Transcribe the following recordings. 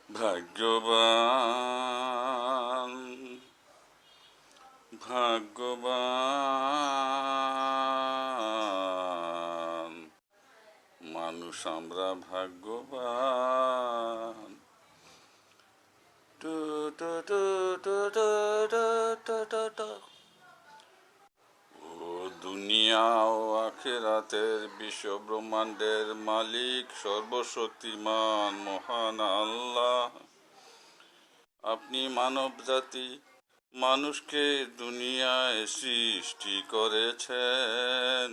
ভাগ্যবান ভাগ্যবান মানুষ আমরা ভাগ্যবান। টু টু টু টু টু টু টু টু টু। ও দুনিয়া ও আখিরাতের বিশ্ব ব্রহ্মাণ্ডের মালিক সর্বশক্তিমান মহান আল্লাহ, আপনি মানব জাতি মানুষকে দুনিয়ায় সৃষ্টি করেছেন,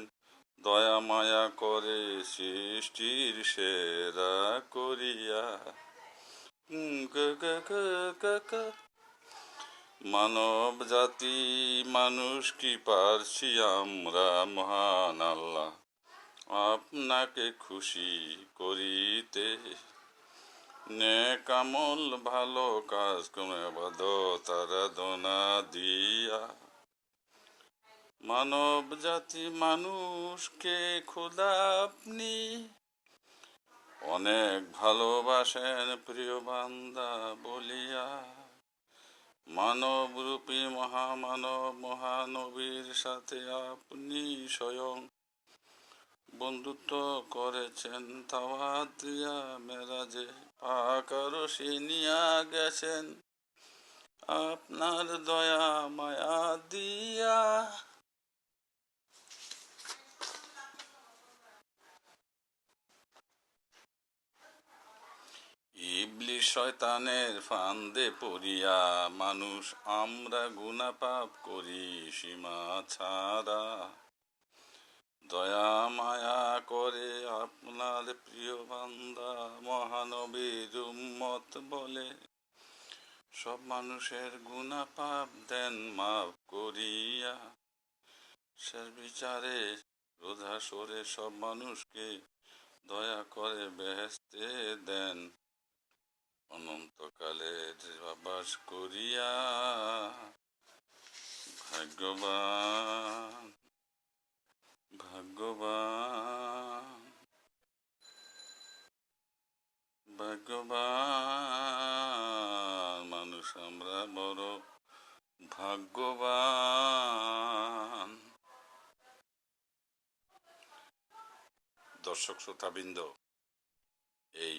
দয়া মায়া করে সৃষ্টির সেরা করিয়া। মানব জাতি মানুষ কি পারছি আমরা মহান আল্লাহ আপনাকে খুশি করিতে, নেক আমল ভালো কাজ কোন ইবাদত আরাধনা দিয়া। মানব জাতি মানুষকে খোদা আপনি অনেক ভালোবাসেন প্রিয় বান্দা বলিয়া। মানব রূপী মহামানব মহানবীর সাথে আপনি স্বয়ং বন্ধুত্ব করেছেন, দাওয়াত দিয়া মেরাজে পাক আরশে নিয়া গেছেন আপনার দয়া মায়া দিয়া। ইবলিস শয়তানের ফান্দে পড়িয়া মানুষ আমরা গুনাহ পাপ করি সীমা ছাড়া, দয়া মায়া করে আপনার প্রিয় বান্দা মহানবীর উম্মত বলে সব মানুষের গুনাহ পাপ দেন মাফ করিয়া। শেষ বিচারে রোজা সরে সব মানুষকে দয়া করে বেহেশতে দেন অনন্তকালের আবাস করিয়া। ভাগ্যবান ভাগ্যবান ভাগ্যবান মানুষ আমরা বড় ভাগ্যবান। দর্শক শ্রোতাবৃন্দ, এই